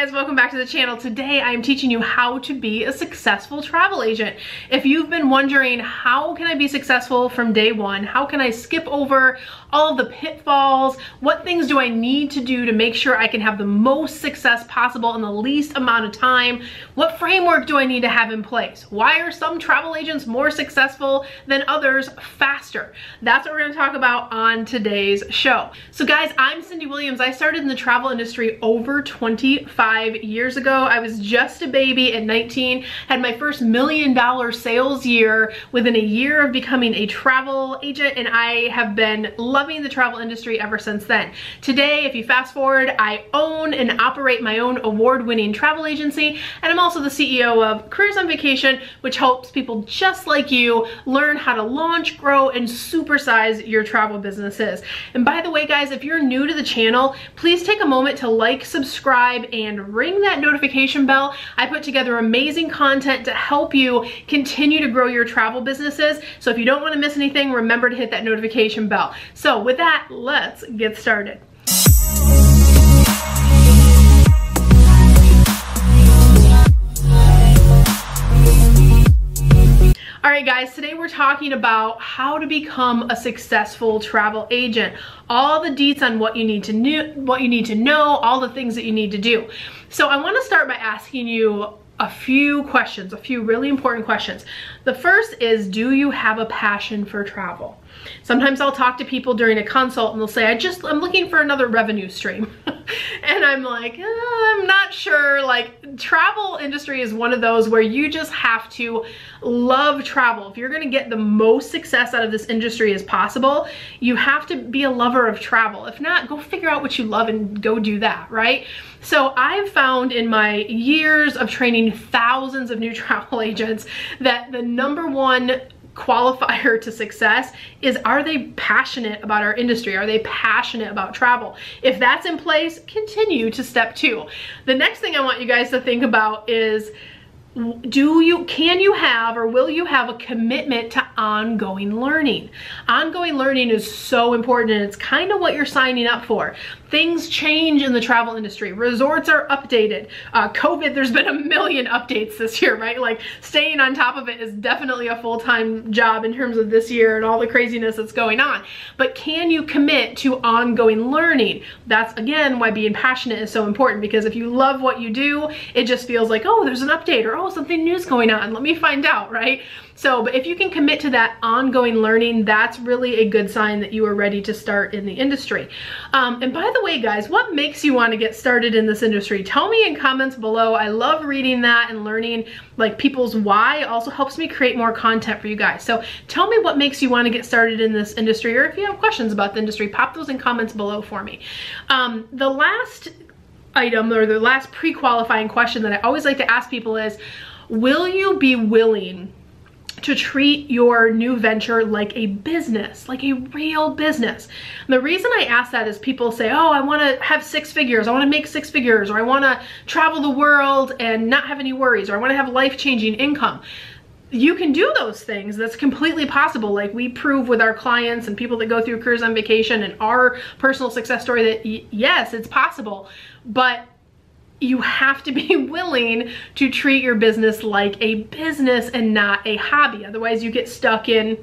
guys, welcome back to the channel. Today I am teaching you how to be a successful travel agent. If you've been wondering how can I be successful from day one, how can I skip over all of the pitfalls, what things do I need to do to make sure I can have the most success possible in the least amount of time, what framework do I need to have in place, why are some travel agents more successful than others faster? That's what we're going to talk about on today's show. So guys, I'm Cyndi Williams. I started in the travel industry over 25 years ago. I was just a baby at 19, had my first $1 million sales year within a year of becoming a travel agent, and I have been loving the travel industry ever since then. Today, if you fast forward, I own and operate my own award-winning travel agency, and I'm also the CEO of Kpis on Vacation, which helps people just like you learn how to launch, grow, and supersize your travel businesses. And by the way, guys, if you're new to the channel, please take a moment to like, subscribe, and ring that notification bell. I put together amazing content to help you continue to grow your travel businesses. So if you don't want to miss anything, remember to hit that notification bell. So with that, let's get started. All right, guys, today we're talking about how to become a successful travel agent. All the deets on what you need to know, all the things that you need to do. So I want to start by asking you a few questions, a few really important questions. The first is, do you have a passion for travel? Sometimes I'll talk to people during a consult and they'll say, I'm looking for another revenue stream. And I'm like, I'm not sure. Like, travel industry is one of those where you just have to love travel. If you're gonna get the most success out of this industry as possible, you have to be a lover of travel. If not, go figure out what you love and go do that, right? So I've found in my years of training thousands of new travel agents that the number one qualifier to success is, are they passionate about our industry? Are they passionate about travel? If that's in place, continue to step 2. The next thing I want you guys to think about is, can you have or will you have a commitment to ongoing learning? Ongoing learning is so important, and it's kind of what you're signing up for. Things change in the travel industry. Resorts are updated. COVID, there's been a million updates this year, right? Like, staying on top of it is definitely a full-time job in terms of this year and all the craziness that's going on. But can you commit to ongoing learning? That's, again, why being passionate is so important, because if you love what you do, it just feels like, oh, there's an update, or oh, something new's going on. Let me find out, right? So, but if you can commit to that ongoing learning, that's really a good sign that you are ready to start in the industry. And by the way, guys, what makes you want to get started in this industry? Tell me in comments below. I love reading that and learning like people's why. It also helps me create more content for you guys. So tell me what makes you want to get started in this industry, or if you have questions about the industry, pop those in comments below for me. The last item, or the last pre-qualifying question that I always like to ask people is, will you be willing to treat your new venture like a business, like a real business? And the reason I ask that is people say, oh, I want to have 6 figures, I want to make 6 figures, or I want to travel the world and not have any worries, or I want to have life-changing income. You can do those things. That's completely possible. Like, we prove with our clients and people that go through Kpis on Vacation and our personal success story that yes, it's possible, but you have to be willing to treat your business like a business and not a hobby. Otherwise, you get stuck in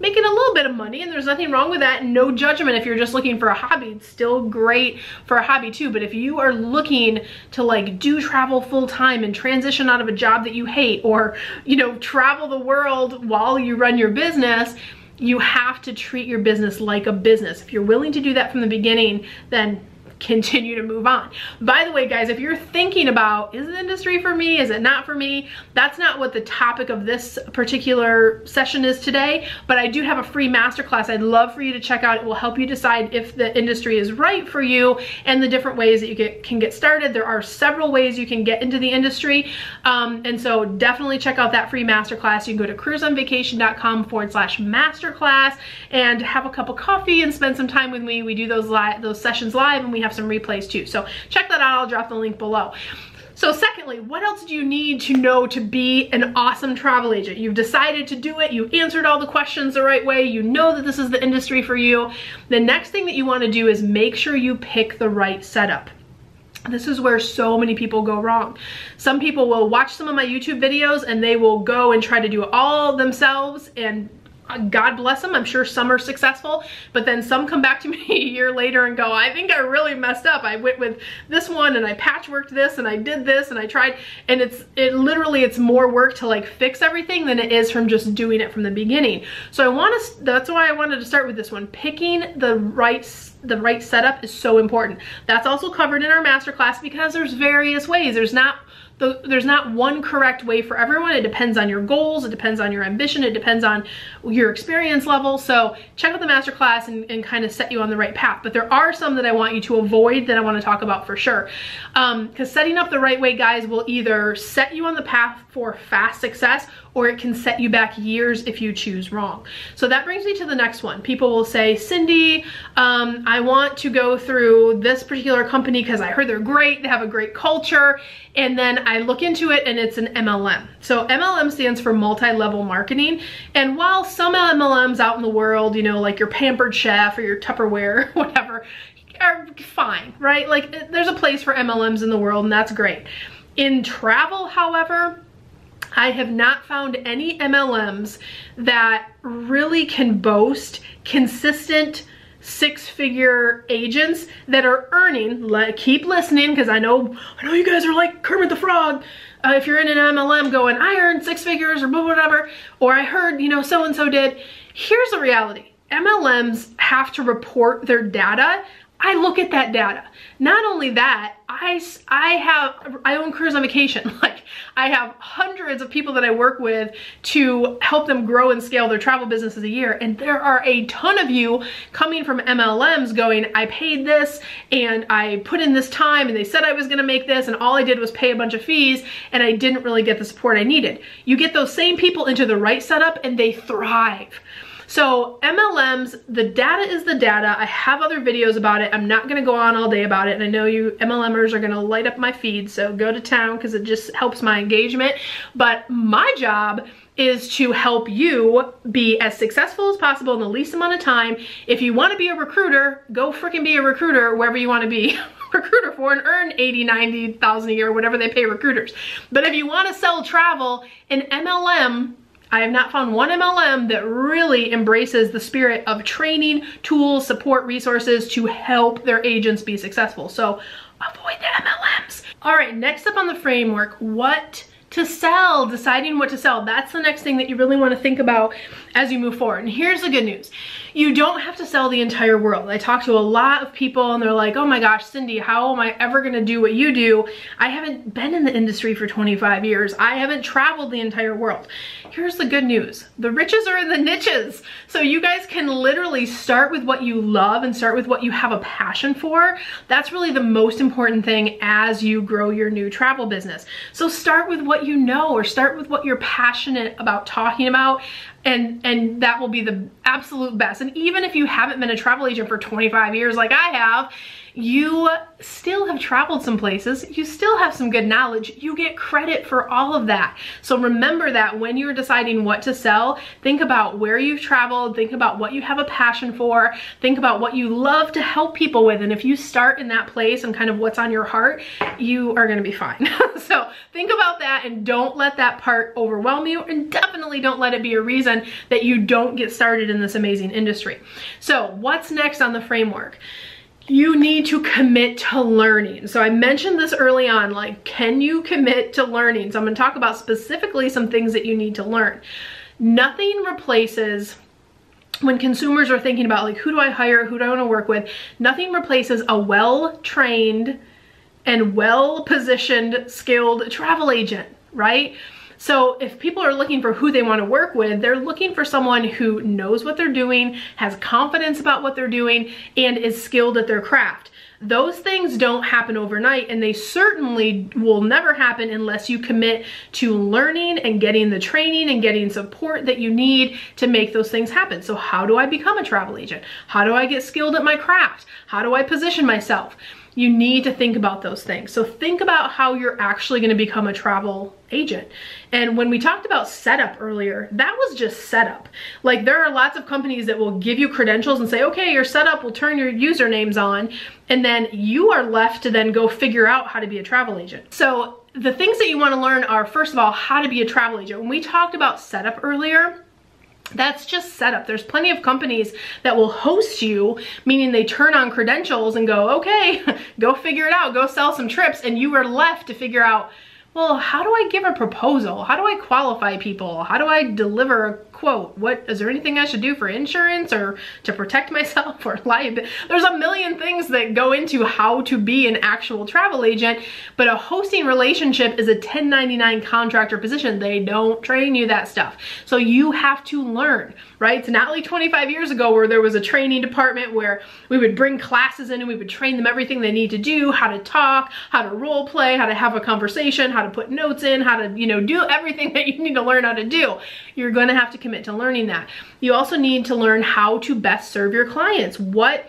making a little bit of money, and there's nothing wrong with that. No judgment if you're just looking for a hobby. It's still great for a hobby too. But if you are looking to like do travel full time and transition out of a job that you hate, or, you know, travel the world while you run your business, you have to treat your business like a business. If you're willing to do that from the beginning, then continue to move on. By the way, guys, if you're thinking about, is the industry for me? Is it not for me? That's not what the topic of this particular session is today, but I do have a free masterclass I'd love for you to check out. It will help you decide if the industry is right for you and the different ways that you can get started. There are several ways you can get into the industry. And so definitely check out that free masterclass. You can go to kpsonvacation.com/masterclass and have a cup of coffee and spend some time with me. We do those sessions live, and we have some replays too. So check that out. I'll drop the link below. So secondly, what else do you need to know to be an awesome travel agent? You've decided to do it. You answered all the questions the right way. You know that this is the industry for you. The next thing that you want to do is make sure you pick the right setup. This is where so many people go wrong. Some people will watch some of my YouTube videos and they will go and try to do it all themselves, and God bless them, I'm sure some are successful, but then some come back to me a year later and go, I think I really messed up. I went with this one and I patchworked this and I did this and I tried, and it's more work to like fix everything than it is from just doing it from the beginning. So that's why I wanted to start with this one. Picking the right setup is so important. That's also covered in our masterclass, because there's various ways. There's not one correct way for everyone. It depends on your goals, it depends on your ambition, it depends on your experience level. So check out the masterclass and kind of set you on the right path. But there are some that I want you to avoid that I want to talk about for sure. Because setting up the right way, guys, will either set you on the path for fast success, or it can set you back years if you choose wrong. So that brings me to the next one. People will say, Cyndi, I want to go through this particular company because I heard they're great, they have a great culture, and then I look into it and it's an MLM. So MLM stands for multi-level marketing. And while some MLMs out in the world, you know, like your Pampered Chef or your Tupperware, whatever, are fine, right? Like there's a place for MLMs in the world, and that's great. In travel, however, I have not found any MLMs that really can boast consistent six-figure agents that are earning, like, keep listening, because I know you guys are like Kermit the Frog. If you're in an MLM going, I earned 6 figures or whatever, or I heard, you know, so-and-so did. Here's the reality. MLMs have to report their data. I look at that data. Not only that, I own Cruise on Vacation. Like, I have hundreds of people that I work with to help them grow and scale their travel businesses a year. And there are a ton of you coming from MLMs going, I paid this and I put in this time and they said I was gonna make this, and all I did was pay a bunch of fees and I didn't really get the support I needed. You get those same people into the right setup and they thrive. So MLMs, the data is the data. I have other videos about it. I'm not gonna go on all day about it. And I know you MLMers are gonna light up my feed, so go to town because it just helps my engagement. But my job is to help you be as successful as possible in the least amount of time. If you wanna be a recruiter, go freaking be a recruiter wherever you wanna be recruiter for and earn 80, 90,000 a year, whatever they pay recruiters. But if you wanna sell travel, an MLM, I have not found one MLM that really embraces the spirit of training, tools, support, resources to help their agents be successful. So avoid the MLMs. All right, next up on the framework, what to sell, deciding what to sell. That's the next thing that you really want to think about as you move forward. And here's the good news. You don't have to sell the entire world. I talk to a lot of people and they're like, oh my gosh, Cyndi, how am I ever gonna do what you do? I haven't been in the industry for 25 years. I haven't traveled the entire world. Here's the good news. The riches are in the niches. So you guys can literally start with what you love and start with what you have a passion for. That's really the most important thing as you grow your new travel business. So start with what you know, or start with what you're passionate about talking about, and that will be the absolute best. And even if you haven't been a travel agent for 25 years like I have, you still have traveled some places, you still have some good knowledge, you get credit for all of that. So remember that when you're deciding what to sell, think about where you've traveled, think about what you have a passion for, think about what you love to help people with, and if you start in that place and kind of what's on your heart, you are gonna be fine. So think about that and don't let that part overwhelm you, and definitely don't let it be a reason that you don't get started in this amazing industry. So what's next on the framework? You need to commit to learning. So I mentioned this early on, like, can you commit to learning? So I'm gonna talk about specifically some things that you need to learn. Nothing replaces, when consumers are thinking about like, who do I hire, who do I wanna work with, nothing replaces a well-trained and well-positioned, skilled travel agent, right? So if people are looking for who they want to work with, they're looking for someone who knows what they're doing, has confidence about what they're doing, and is skilled at their craft. Those things don't happen overnight, and they certainly will never happen unless you commit to learning and getting the training and getting support that you need to make those things happen. So how do I become a travel agent? How do I get skilled at my craft? How do I position myself? You need to think about those things. So think about how you're actually going to become a travel agent. And when we talked about setup earlier, that was just setup. Like, there are lots of companies that will give you credentials and say, okay, you're set up, we'll turn your usernames on, and then you are left to then go figure out how to be a travel agent. So the things that you want to learn are, first of all, how to be a travel agent. When we talked about setup earlier, that's just setup. There's plenty of companies that will host you, meaning they turn on credentials and go, okay, go figure it out, go sell some trips, and you are left to figure out, well, how do I give a proposal? How do I qualify people? How do I deliver a quote? What, is there anything I should do for insurance or to protect myself or liability? There's a million things that go into how to be an actual travel agent, but a hosting relationship is a 1099 contractor position. They don't train you that stuff. So you have to learn, right? It's not like 25 years ago where there was a training department where we would bring classes in and we would train them everything they need to do, how to talk, how to role play, how to have a conversation, how to put notes in, how to, you know, do everything that you need to learn how to do. You're going to have to commit to learning that. You also need to learn how to best serve your clients. What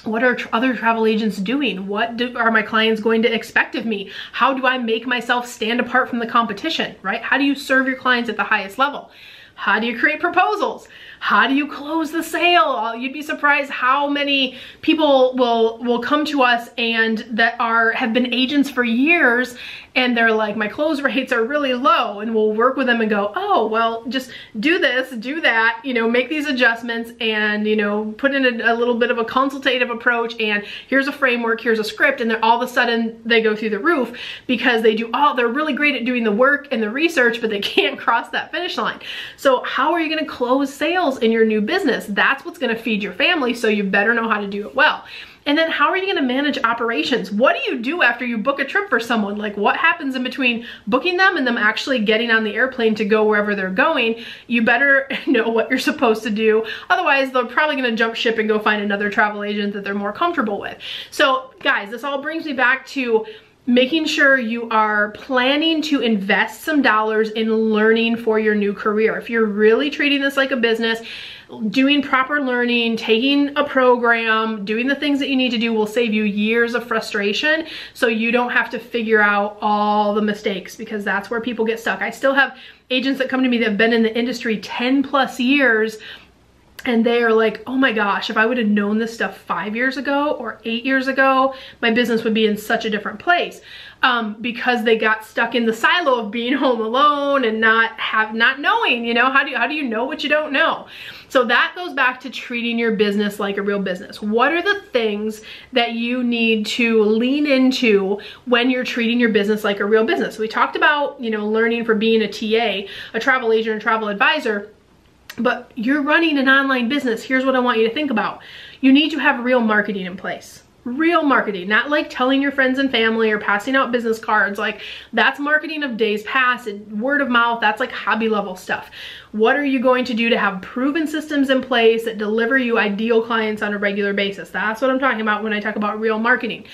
are other travel agents doing? What are my clients going to expect of me? How do I make myself stand apart from the competition, right? How do you serve your clients at the highest level? How do you create proposals? How do you close the sale? You'd be surprised how many people will come to us and that have been agents for years, and they're like, my close rates are really low, and we'll work with them and go, oh, well, just do this, do that, you know, make these adjustments, and, you know, put in a little bit of a consultative approach, and here's a framework, here's a script, and then all of a sudden they go through the roof because they're really great at doing the work and the research, but they can't cross that finish line. So how are you going to close sales in your new business? That's what's going to feed your family, so you better know how to do it well. And then how are you going to manage operations? What do you do after you book a trip for someone? Like, what happens in between booking them and them actually getting on the airplane to go wherever they're going? You better know what you're supposed to do. Otherwise, they're probably going to jump ship and go find another travel agent that they're more comfortable with. So guys, this all brings me back to making sure you are planning to invest some dollars in learning for your new career. If you're really treating this like a business, doing proper learning, taking a program, doing the things that you need to do will save you years of frustration, so you don't have to figure out all the mistakes, because that's where people get stuck. I still have agents that come to me that have been in the industry 10+ years, and they are like, oh my gosh, if I would have known this stuff 5 years ago or 8 years ago, my business would be in such a different place. Because they got stuck in the silo of being home alone and not knowing, you know, how do you know what you don't know? So that goes back to treating your business like a real business. What are the things that you need to lean into when you're treating your business like a real business? We talked about, you know, learning for being a TA, a travel agent, a travel advisor. But you're running an online business. Here's what I want you to think about. You need to have real marketing in place. Real marketing, not like telling your friends and family or passing out business cards. Like, that's marketing of days past, and word of mouth, that's like hobby level stuff. What are you going to do to have proven systems in place that deliver you ideal clients on a regular basis? That's what I'm talking about when I talk about real marketing.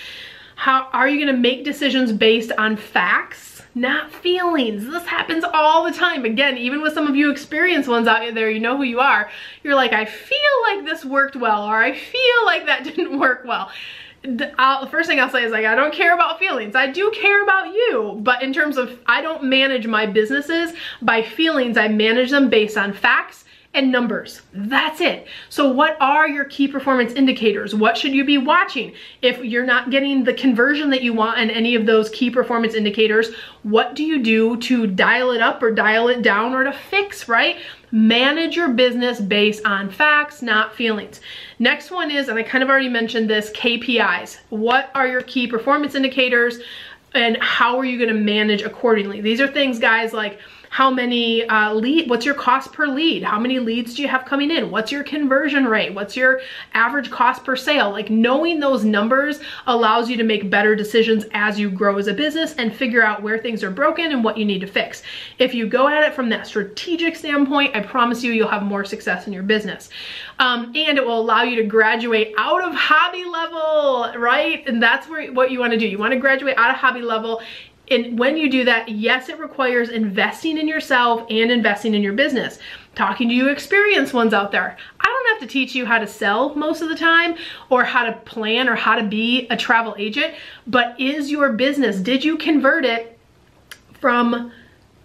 How are you going to make decisions based on facts, not feelings? This happens all the time. Again, even with some of you experienced ones out there, you know who you are. You're like, I feel like this worked well, or I feel like that didn't work well. The first thing I'll say is, like, I don't care about feelings. I do care about you, but in terms of, I don't manage my businesses by feelings. I manage them based on facts and numbers. That's it. So what are your key performance indicators? What should you be watching? If you're not getting the conversion that you want in any of those key performance indicators, what do you do to dial it up or dial it down or to fix, right? Manage your business based on facts, not feelings. Next one is, and I kind of already mentioned this, KPIs. What are your key performance indicators and how are you going to manage accordingly? These are things, guys, like how many what's your cost per lead? How many leads do you have coming in? What's your conversion rate? What's your average cost per sale? Like, knowing those numbers allows you to make better decisions as you grow as a business and figure out where things are broken and what you need to fix. If you go at it from that strategic standpoint, I promise you'll have more success in your business. And it will allow you to graduate out of hobby level, right? And that's what you want to do. You want to graduate out of hobby level And when you do that, yes, it requires investing in yourself and investing in your business. Talking to you experienced ones out there. I don't have to teach you how to sell most of the time, or how to plan, or how to be a travel agent, but is your business, did you convert it from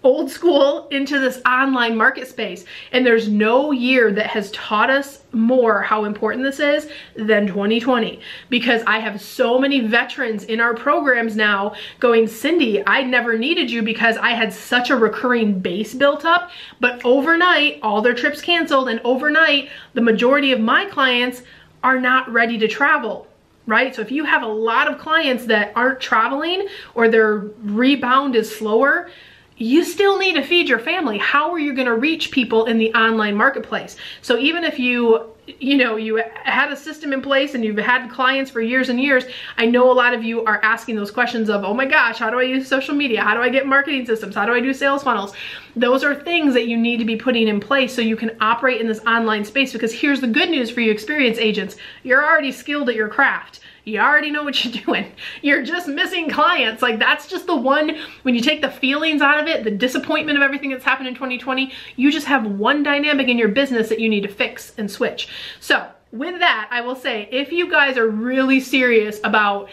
old school into this online market space? And there's no year that has taught us more how important this is than 2020, because I have so many veterans in our programs now going, Cyndi, I never needed you because I had such a recurring base built up, but overnight all their trips canceled, and overnight the majority of my clients are not ready to travel. Right? So if you have a lot of clients that aren't traveling, or their rebound is slower, you still need to feed your family. How are you going to reach people in the online marketplace? So even if you had a system in place and you've had clients for years and years, I know a lot of you are asking those questions of, oh my gosh, how do I use social media? How do I get marketing systems? How do I do sales funnels? Those are things that you need to be putting in place so you can operate in this online space, because here's the good news for you experienced agents. You're already skilled at your craft. You already know what you're doing. You're just missing clients. Like, that's just the one, when you take the feelings out of it, the disappointment of everything that's happened in 2020, you just have one dynamic in your business that you need to fix and switch. So with that, I will say, if you guys are really serious about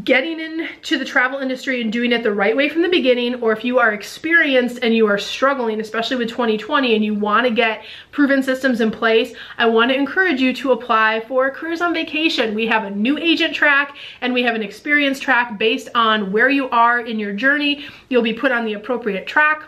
getting into the travel industry and doing it the right way from the beginning, or if you are experienced and you are struggling, especially with 2020, and you want to get proven systems in place, I want to encourage you to apply for Careers on Vacation. We have a new agent track and we have an experienced track based on where you are in your journey. You'll be put on the appropriate track,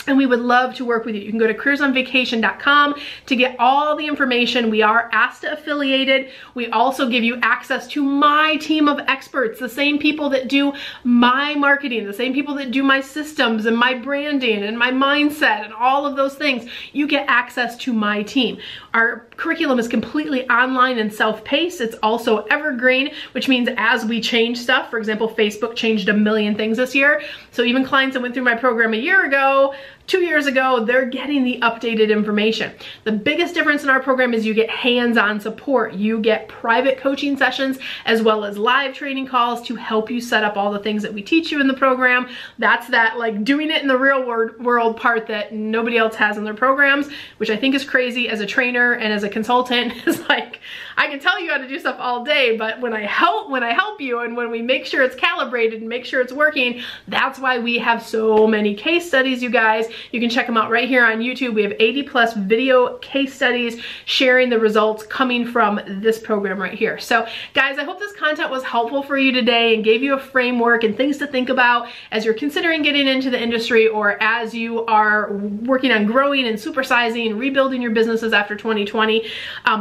and we would love to work with you. You can go to careersonvacation.com to get all the information. We are ASTA affiliated. We also give you access to my team of experts, the same people that do my marketing, the same people that do my systems and my branding and my mindset and all of those things. You get access to my team. Our curriculum is completely online and self-paced. It's also evergreen, which means as we change stuff, for example, Facebook changed a million things this year. So even clients that went through my program a year ago, 2 years ago, they're getting the updated information. The biggest difference in our program is you get hands-on support. You get private coaching sessions as well as live training calls to help you set up all the things that we teach you in the program. That's that, like, doing it in the real world part that nobody else has in their programs, which I think is crazy as a trainer and as a consultant. It's like, I can tell you how to do stuff all day, but when I help you and when we make sure it's calibrated and make sure it's working, that's why we have so many case studies, you guys. You can check them out right here on YouTube. We have 80+ video case studies sharing the results coming from this program right here. So guys, I hope this content was helpful for you today and gave you a framework and things to think about as you're considering getting into the industry, or as you are working on growing and supersizing, rebuilding your businesses after 2020.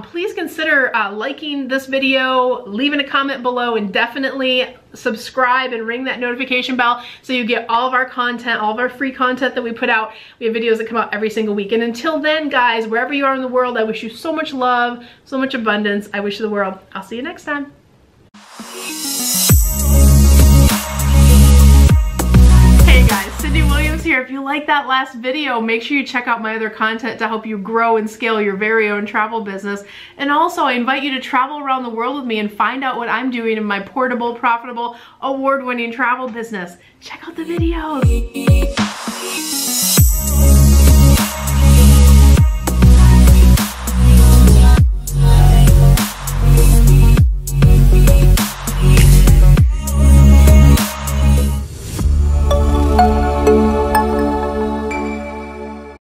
Please consider liking this video, leaving a comment below, and definitely subscribe and ring that notification bell so you get all of our content, all of our free content that we put out. We have videos that come out every single week. And until then, guys, wherever you are in the world, I wish you so much love, so much abundance. I wish you the world. I'll see you next time. Hey guys, Cyndi Williams here. If you like that last video, make sure you check out my other content to help you grow and scale your very own travel business. And also, I invite you to travel around the world with me and find out what I'm doing in my portable, profitable, award-winning travel business. Check out the videos.